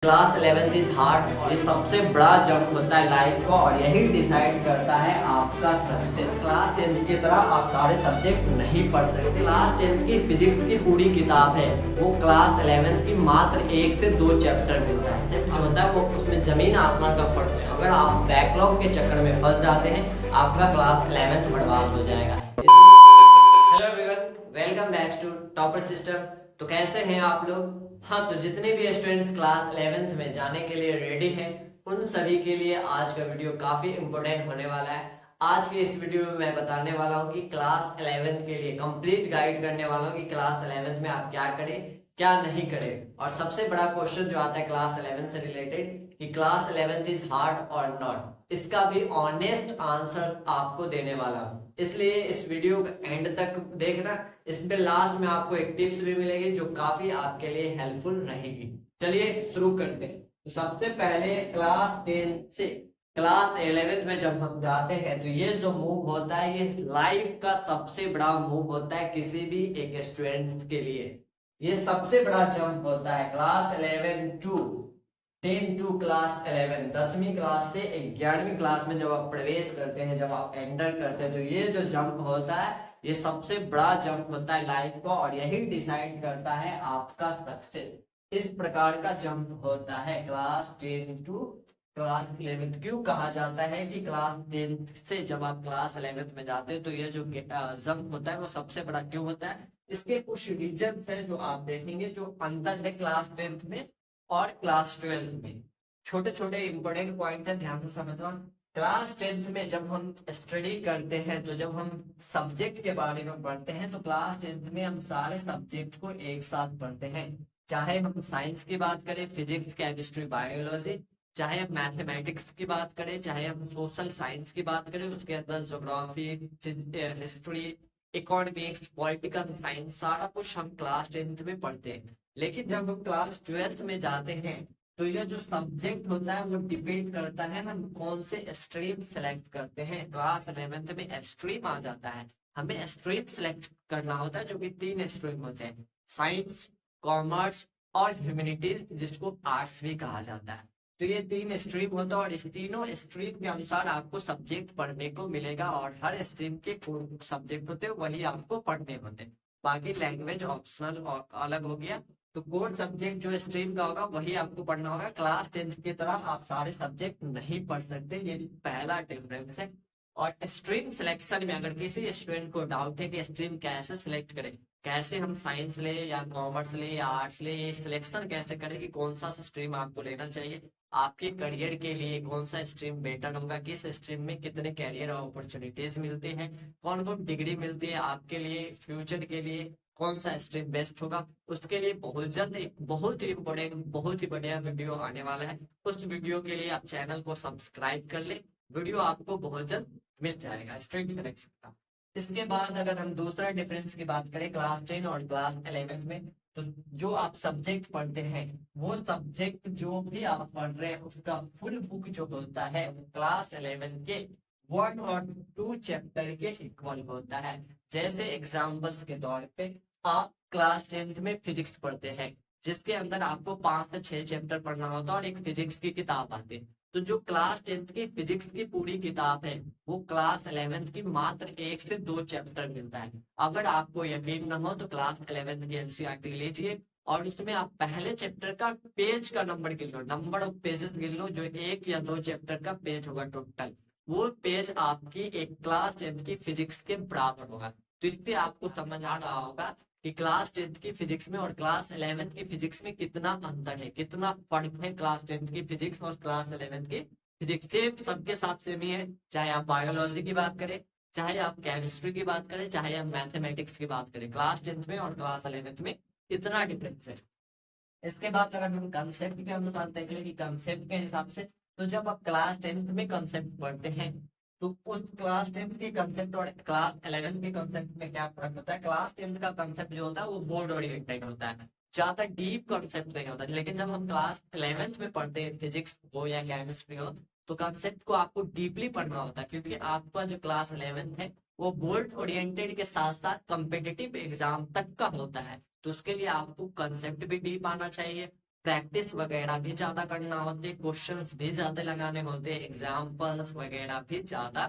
Class 11th is hard और ये सबसे बड़ा जंप होता है लाइफ का और यही डिसाइड करता है आपका सक्सेस। क्लास 10th की तरह आप सारे सब्जेक्ट नहीं पढ़ सकते। क्लास 10th की फिजिक्स की पूरी किताब है वो क्लास 11th की मात्र 1 से 2 चैप्टर मिलता है। सिर्फ जो होता है वो उसमें जमीन आसमान का फर्क है। अगर आप बैकलॉग के चक्कर में फंस जाते हैं आपका क्लास 11th बर्बाद हो जाएगा। Hello everyone, welcome back to topper system. तो कैसे हैं आप लोग? हाँ, तो जितने भी स्टूडेंट्स क्लास 11th में जाने के लिए रेडी हैं उन सभी के लिए आज का वीडियो काफी इंपॉर्टेंट होने वाला है। आज के इस वीडियो में मैं बताने वाला हूँ कि क्लास 11th के लिए कंप्लीट गाइड करने वाला हूँ कि क्लास 11th में आप क्या करें क्या नहीं करें। और सबसे बड़ा क्वेश्चन जो आता है क्लास 11 से रिलेटेड कि क्लास 11th इज हार्ड और नॉट, इसका भी ऑनेस्ट आंसर आपको देने वाला हूँ। इसलिए इस वीडियो को एंड तक देखना। इसमें लास्ट में आपको एक टिप्स भी मिलेगी जो काफी आपके लिए हेल्पफुल रहेगी। चलिए शुरू करते हैं। तो सबसे पहले क्लास 10 से क्लास 11th में जब हम जाते हैं तो ये जो मूव होता है ये लाइफ का सबसे बड़ा मूव होता है किसी भी एक स्टूडेंट के लिए। ये सबसे बड़ा जंप होता है क्लास 11 टू 10 टू क्लास 11। 10वीं क्लास से 11वीं क्लास में जब आप प्रवेश करते हैं, जब आप एंटर करते हैं तो ये जो जंप होता है ये सबसे बड़ा जंप होता है लाइफ का और यही डिसाइड करता है आपका सक्सेस। इस प्रकार का जंप होता है क्लास 10 टू क्लास 11। क्यों कहा जाता है कि क्लास 10 से जब आप क्लास 11 में जाते हैं तो ये जो जंप होता है वो सबसे बड़ा क्यों होता है? इसके कुछ रीजन है जो आप देखेंगे जो अंतर है क्लास 10 में और क्लास 12 में। छोटे छोटे इंपॉर्टेंट पॉइंट है, ध्यान से समझना। क्लास 10th में जब हम स्टडी करते हैं तो जब हम सब्जेक्ट के बारे में पढ़ते हैं तो क्लास 10th में हम सारे सब्जेक्ट को एक साथ पढ़ते हैं। चाहे हम साइंस की बात करें, फिजिक्स, केमिस्ट्री, बायोलॉजी, चाहे हम मैथमेटिक्स की बात करें, चाहे हम सोशल साइंस की बात करें, उसके अंदर geography, history, economics, political science, सारा कुछ हम क्लास 10th में पढ़ते हैं। लेकिन जब हम क्लास 12th में जाते हैं तो यह जो सब्जेक्ट होता है वो डिपेंड करता है हम कौन से स्ट्रीम सेलेक्ट करते हैं। क्लास 11th में स्ट्रीम आ जाता है, हमें स्ट्रीम सेलेक्ट करना होता है जो कि 3 स्ट्रीम होते हैं, साइंस, कॉमर्स और ह्यूमैनिटीज, जिसको आर्ट्स भी कहा जाता है। तो ये 3 स्ट्रीम होता है और इस तीनों स्ट्रीम के अनुसार आपको सब्जेक्ट पढ़ने को मिलेगा और हर स्ट्रीम के सब्जेक्ट होते हैं वही आपको पढ़ने होते हैं। बाकी लैंग्वेज ऑप्शनल और अलग हो गया। तो कोर सब्जेक्ट जो स्ट्रीम का होगा वही आपको पढ़ना होगा। क्लास 10th की तरह आप सारे सब्जेक्ट नहीं पढ़ सकते, ये पहला डिफरेंस है। और स्ट्रीम सिलेक्शन में अगर किसी स्टूडेंट को डाउट है कि स्ट्रीम कैसे सिलेक्ट करें, कैसे हम साइंस ले या कॉमर्स ले या आर्ट्स ले, ये सिलेक्शन कैसे करें कि कौन सा स्ट्रीम आपको लेना चाहिए, आपके करियर के लिए कौन सा स्ट्रीम बेटर होगा, किस स्ट्रीम में कितने कैरियर अपॉर्चुनिटीज मिलते हैं, कौन कौन डिग्री मिलती है आपके लिए फ्यूचर के लिए, कौन सा स्ट्रीम बेस्ट होगा, उसके लिए बहुत जल्द एक बहुत ही इंपॉर्टेंट बहुत ही बढ़िया वीडियो आने वाला है। उस वीडियो के लिए आप चैनल को सब्सक्राइब कर ले, वीडियो आपको बहुत जल्द मिल जाएगा स्ट्रीम सिलेक्शन का। इसके बाद अगर हम दूसरा डिफरेंस की बात करें क्लास 10 और क्लास 11 में, तो जो आप सब्जेक्ट पढ़ते हैं वो सब्जेक्ट जो भी आप पढ़ रहे हैं उसका फुल बुक जो होता है वो क्लास 11 के 1 और 2 चैप्टर के इक्वल होता है। जैसे एग्जाम्पल्स के तौर पे आप क्लास 10th में फिजिक्स पढ़ते हैं जिसके अंदर आपको 5 से 6 चैप्टर पढ़ना होता है और एक फिजिक्स की किताब आती है। तो जो क्लास 10th की फिजिक्स की पूरी किताब है वो क्लास 11th की मात्र 1 से 2 चैप्टर मिलता है। अगर आपको यकीन न हो तो क्लास 11th की एनसीईआरटी लीजिए और उसमें आप पहले चैप्टर का पेज का नंबर गिन लो, नंबर ऑफ पेजेस गिन लो, जो 1 या 2 चैप्टर का पेज होगा टोटल, वो पेज आपकी एक क्लास 10th की फिजिक्स के बराबर होगा। तो इससे आपको समझ आ रहा होगा कि क्लास 10th की फिजिक्स में और क्लास 11th की फिजिक्स में कितना अंतर है, कितना फर्क है क्लास 10th की फिजिक्स और क्लास 11th की फिजिक्स। सेम सबके साथ सेम ही है, चाहे आप बायोलॉजी की बात करें, चाहे आप केमिस्ट्री की बात करें, चाहे आप मैथमेटिक्स की बात करें, क्लास 10th में और क्लास 11th में इतना डिफरेंस है। इसके बाद अगर हम कंसेप्ट के अनुसार देखें कि कंसेप्ट के हिसाब से, तो जब आप क्लास 10th में कंसेप्ट पढ़ते हैं तो उस क्लास 10th के कंसेप्ट और क्लास 11th के कंसेप्ट में क्या फर्क होता है? क्लास 10th का कंसेप्ट जो होता है वो बोर्ड ओरिएंटेड होता है, ज्यादा डीप कंसेप्ट नहीं होता। लेकिन जब हम क्लास 11th में पढ़ते हैं, फिजिक्स हो या केमिस्ट्री हो, तो कंसेप्ट को आपको डीपली पढ़ना होता है क्योंकि आपका जो क्लास 11th है वो बोर्ड ओरिएंटेड के साथ साथ कॉम्पिटिटिव एग्जाम तक का होता है। तो उसके लिए आपको कंसेप्ट भी डीप आना चाहिए, प्रैक्टिस वगैरह भी ज्यादा करना होते हैं, क्वेश्चंस भी ज्यादा लगाने होते हैं, एग्जाम्पल्स वगैरह भी ज्यादा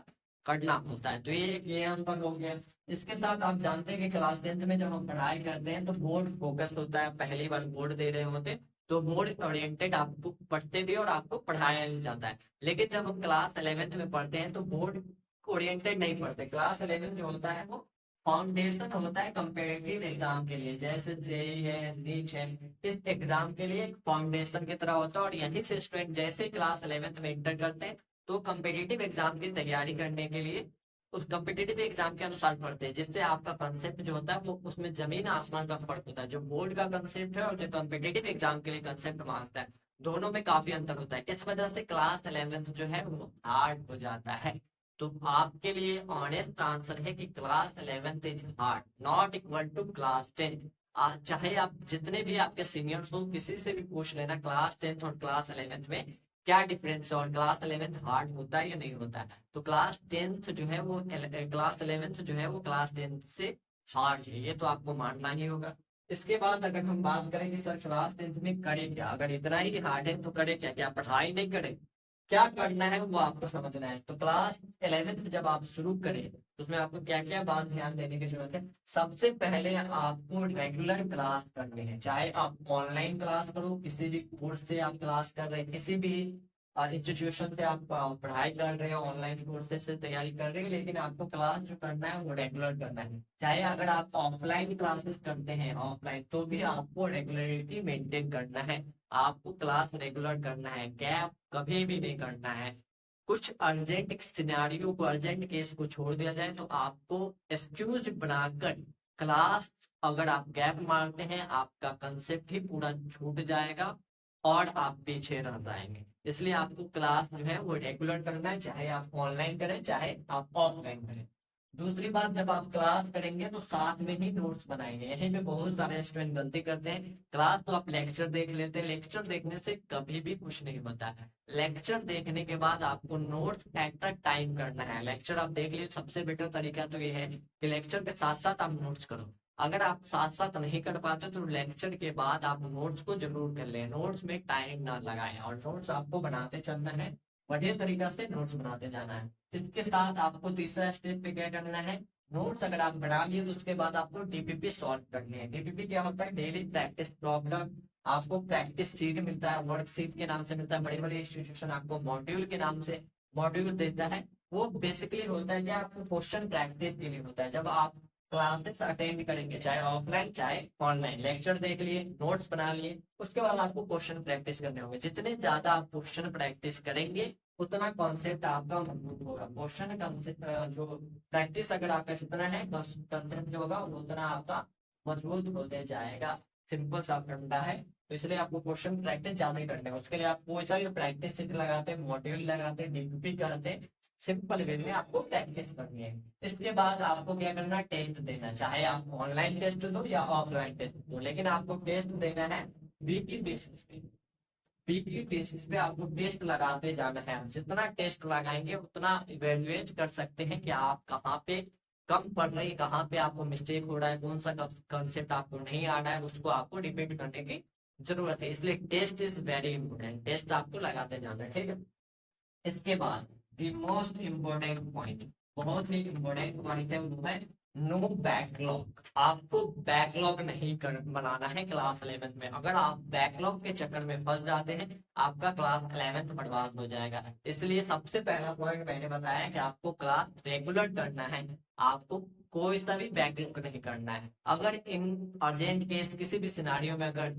करना होता है। तो ये एक ये अंतर हो गया। इसके साथ आप जानते हैं कि क्लास 10th में जब हम पढ़ाई करते हैं तो बोर्ड फोकस होता है, पहली बार बोर्ड दे रहे होते हैं तो बोर्ड ओरिएंटेड आपको पढ़ते भी और आपको पढ़ाया भी जाता है। लेकिन जब हम क्लास 11th में पढ़ते हैं तो बोर्ड ओरिएंटेड नहीं पढ़ते। क्लास 11 जो होता है वो फाउंडेशन होता है कंपेरेटिव एग्जाम के लिए, जैसे जेई है, नीट है, इस एग्जाम के लिए एक फाउंडेशन की तरह होता है। और यहीं से स्टूडेंट जैसे क्लास 11th में इंटर करते हैं तो कम्पिटिटिव एग्जाम की तैयारी करने के लिए उस कम्पिटिटिव एग्जाम के अनुसार पढ़ते हैं, जिससे आपका कंसेप्ट जो होता है वो उसमें जमीन आसमान का फर्क होता है। जो बोर्ड का कंसेप्ट है और जो कम्पिटिटिव एग्जाम के लिए कंसेप्ट मांगता है, दोनों में काफी अंतर होता है। इस वजह से क्लास 11th जो है वो हार्ड हो जाता है। तो आपके लिए ऑनेस्ट आंसर है कि class 11th is hard, not equal to class 10th। चाहे आप जितने भी आपके सीनियर्स हो किसी से भी पूछ लेना क्लास 10th और क्लास 11th में क्या डिफरेंस है और क्लास 11th हार्ड होता है या नहीं होता है। तो क्लास 10th जो है वो क्लास 11th जो है वो क्लास 10th से हार्ड है, ये तो आपको मानना ही होगा। इसके बाद अगर हम बात करें कि सर क्लास 10th में करें क्या, अगर इतना ही हार्ड है तो करें क्या, क्या पढ़ाई नहीं करें, क्या करना है वो आपको समझना है। तो क्लास 11th जब आप शुरू करें तो उसमें आपको क्या क्या बात ध्यान देने की जरूरत है। सबसे पहले आपको रेगुलर क्लास करनी है, चाहे आप ऑनलाइन क्लास करो, किसी भी कोर्स से आप क्लास कर रहे हैं, किसी भी इंस्टीट्यूशन से आप पढ़ाई कर रहे हो, ऑनलाइन कोर्सेज से तैयारी कर रहे हैं, लेकिन आपको क्लास जो करना है वो रेगुलर करना है। चाहे अगर आप ऑफलाइन क्लासेस करते हैं ऑफलाइन तो भी आपको रेगुलरिटी मेंटेन करना है, आपको क्लास रेगुलर करना है, गैप कभी भी नहीं करना है। कुछ अर्जेंट सिनेरियो को, अर्जेंट केस को छोड़ दिया जाए तो आपको एक्सक्यूज बनाकर क्लास, अगर आप गैप मारते हैं आपका कंसेप्ट ही पूरा छूट जाएगा और आप पीछे रह जाएंगे। इसलिए आपको क्लास जो है वो रेगुलर करना है, चाहे आप ऑनलाइन करें चाहे आप ऑफलाइन करें। दूसरी बात, जब आप क्लास करेंगे तो साथ में ही नोट्स बनाएंगे। यहीं पे बहुत सारे स्टूडेंट गलती करते हैं, क्लास तो आप लेक्चर देख लेते हैं, लेक्चर देखने से कभी भी कुछ नहीं होता है। लेक्चर देखने के बाद आपको नोट्स एट द टाइम करना है। लेक्चर आप देख लीजिए, सबसे बेटर तरीका तो ये है कि लेक्चर के साथ साथ आप नोट्स करो। अगर आप साथ साथ नहीं कर पाते तो लेक्चर के बाद आप नोट्स को जरूर कर लें, नोट्स में टाइम ना लगाएं और नोट्स आपको बनाते चलना है, बढ़िया तरीका से नोट्स बनाते जाना है। इसके साथ आपको तीसरा स्टेप पे क्या करना है, नोट्स अगर आप बना लिए तो उसके बाद आपको डीपीपी सॉल्व करनी है। डीपीपी क्या होता है, डेली प्रैक्टिस प्रॉब्लम। आपको प्रैक्टिस सीट मिलता है, वर्क सीट के नाम से मिलता है, बड़ी बड़ी इंस्टीट्यूशन आपको मॉड्यूल के नाम से मॉड्यूल देता है। वो बेसिकली होता है कि आपको क्वेश्चन प्रैक्टिस के लिए होता है। जब आप क्लासेस अटेंड करेंगे, चाहे ऑफलाइन चाहे ऑनलाइन, लेक्चर देख लिए, नोट्स बना लिए, उसके बाद आपको क्वेश्चन प्रैक्टिस करने होंगे। जितने ज्यादा आप क्वेश्चन प्रैक्टिस करेंगे उतना कॉन्सेप्ट आपका मजबूत होगा। क्वेश्चन कॉन्सेप्ट जो प्रैक्टिस अगर आपका जितना है कॉन्सेप्ट जो होगा उतना आपका मजबूत होते जाएगा। सिंपल सा फंडा है, तो इसलिए आपको क्वेश्चन प्रैक्टिस ज्यादा ही करने हैं। उसके लिए आप कोई सा भी प्रैक्टिस सेट लगाते हैं, मॉड्यूल लगाते हैं, डीपीपी करते हैं, सिंपल वे में आपको प्रैक्टिस करनी है। इसके बाद आपको क्या करना है, टेस्ट देना, चाहे आप ऑनलाइन टेस्ट दो या ऑफलाइन टेस्ट दो, लेकिन आपको टेस्ट देना है वीकली बेसिस पे। वीकली बेसिस पे आपको टेस्ट लगाते जाना है। जितना टेस्ट लगाएंगे उतना इवेल्युएट कर सकते हैं कि आप कहाँ पे कम पढ़ रहे हैं, कहाँ पे आपको मिस्टेक हो रहा है, कौन सा कंसेप्ट आपको नहीं आ रहा है, उसको आपको रिपीट करने की जरूरत है। इसलिए test is very important, test आपको लगाते जाना है, ठीक है। इसके बाद द मोस्ट इम्पोर्टेंट पॉइंट, बहुत ही इम्पोर्टेंट पॉइंट है, वो है नो बैकलॉग। आपको बैकलॉग नहीं कर बनाना है क्लास 11 में। अगर आप बैकलॉग के चक्कर में फंस जाते हैं आपका क्लास 11 बर्बाद हो जाएगा। इसलिए सबसे पहला पॉइंट मैंने बताया कि आपको क्लास रेगुलर करना है, आपको कोई सा भी बैकलॉग नहीं करना है। अगर इन अर्जेंट केस किसी भी सिनारियों में अगर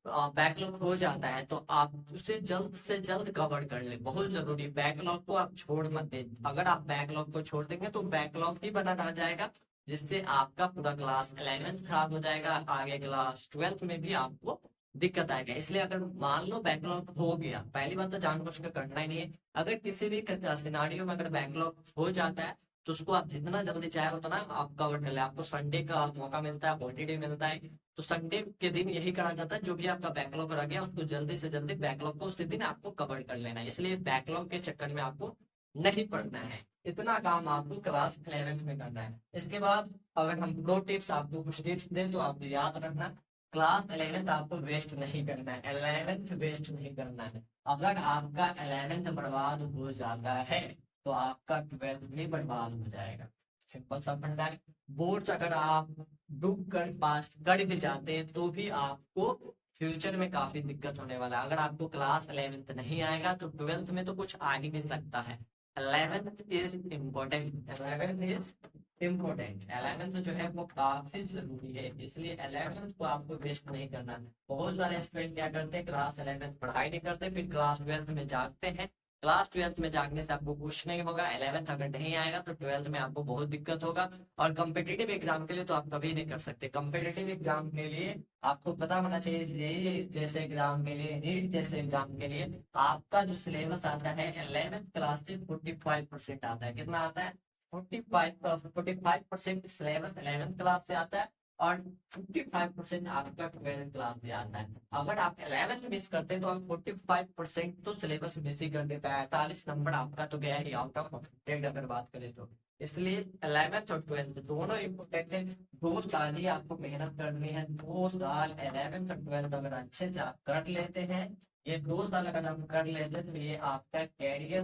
बैकलॉग हो जाता है तो आप उसे जल्द से जल्द कवर कर ले, बहुत जरूरी। बैकलॉग को आप छोड़ मत दे, अगर आप बैकलॉग को छोड़ देंगे तो बैकलॉग ही बना रह जाएगा, जिससे आपका पूरा क्लास 11th खराब हो जाएगा, आगे क्लास 12th में भी आपको दिक्कत आएगा। इसलिए अगर मान लो बैकलॉग हो गया, पहली बात तो जानबूझ कर करना ही नहीं है। अगर किसी भी सिनारियो में अगर बैकलॉग हो जाता है तो उसको आप जितना जल्दी चाहे उतना आप कवर कर ले। आपको संडे का मौका मिलता है, हॉलीडे मिलता है, तो संडे के दिन यही करा जाता है, जो भी आपका बैकलॉग रह गया उसको जल्दी से जल्दी बैकलॉग को उसी दिन आपको कवर कर लेना है। इसलिए बैकलॉग के चक्कर में आपको नहीं पढ़ना है, इतना काम आपको क्लास 11th में करना है। इसके बाद अगर हम दो टिप्स आपको कुछ टिप्स दें तो आप याद रखना। क्लास 11th आपको वेस्ट नहीं करना है, 11th वेस्ट नहीं करना है। अगर आपका 11th बर्बाद हो जाता है तो आपका 12th भी बर्बाद हो जाएगा। सिंपल सा फंडा है। बोर्ड्स अगर आप डूब कर पास कर भी जाते हैं तो भी आपको फ्यूचर में काफी दिक्कत होने वाला है। अगर आपको क्लास 11th नहीं आएगा तो 12th में तो कुछ आ ही नहीं सकता है। 11th is important, 11th is important. 11th जो है वो काफी जरूरी है, इसलिए 11th को आपको वेस्ट नहीं करना है। बहुत सारे स्टूडेंट क्या करते हैं, क्लास 11th पढ़ाई नहीं करते, फिर क्लास 12th में जागते हैं। क्लास 12th में जागने से आपको कुछ नहीं होगा। 11th अगर नहीं आएगा तो 12th में आपको बहुत दिक्कत होगा। और कम्पिटेटिव एग्जाम के लिए तो आप कभी नहीं कर सकते। कम्पिटेटिव एग्जाम के लिए आपको पता होना चाहिए, जेईई जैसे एग्जाम के लिए, नीट जैसे एग्जाम के लिए आपका जो सिलेबस आता है 11th क्लास से 45% आता है। कितना आता है? 45% सिलेबस 11th क्लास से आता है और 55% आपका 12th क्लास से आता है। अगर आप 11th मिस करते हैं तो आप 45% तो सिलेबस मिस ही कर देता है। 45 नंबर आपका तो गया ही आउट ऑफ 100 अगर बात करें तो। इसलिए 11th और 12th दोनों इम्पोर्टेंट है। 2 साल ही आपको मेहनत करनी है। 2 साल 11th और 12th अगर अच्छे से आप कर लेते हैं, ये 2 साल अगर आप कर लेते हैं तो ये आपका कैरियर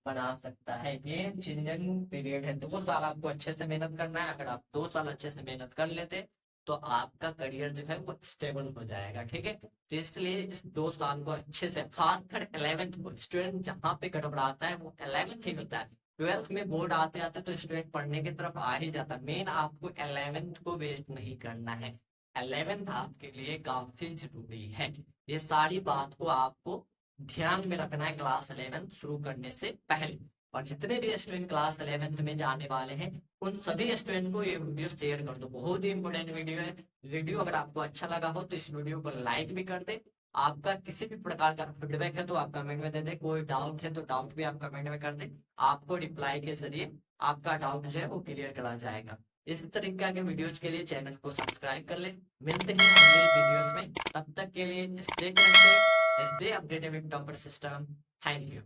बना सकता है। ये चेंजिंग पीरियड है। 2 साल आपको अच्छे से मेहनत करना है। अगर आप 2 साल अच्छे से मेहनत कर लेते तो आपका करियर जो है वो स्टेबल हो जाएगा। ठीक है, तो इसलिए इस 2 साल को अच्छे से, खासकर 11th को, स्टूडेंट जहाँ पे गड़बड़ाता है वो 11th ही होता है। 12th में बोर्ड आते आते तो स्टूडेंट पढ़ने की तरफ आ ही जाता है। मेन आपको 11th को वेस्ट नहीं करना है। 11th आपके लिए काफी जरूरी है। ये सारी बात को आपको ध्यान में रखना है क्लास 11th शुरू करने से पहले। और जितने भी स्टूडेंट क्लास 11th में जाने वाले हैं उन सभी स्टूडेंट को ये वीडियो शेयर कर दो। बहुत ही इंपॉर्टेंट वीडियो है। वीडियो अगर आपको अच्छा लगा हो तो इस वीडियो को लाइक भी कर दे। आपका किसी भी प्रकार का फीडबैक है तो आप कमेंट में दे दे। कोई डाउट है तो डाउट भी आप कमेंट में कर दे। आपको रिप्लाई के जरिए आपका डाउट जो है वो क्लियर करा जाएगा। इस तरीके के वीडियोज के लिए चैनल को सब्सक्राइब कर ले। मिलते हैं अगले वीडियोज में, तब तक के लिए stay connected, stay updated with topper system. Thank you.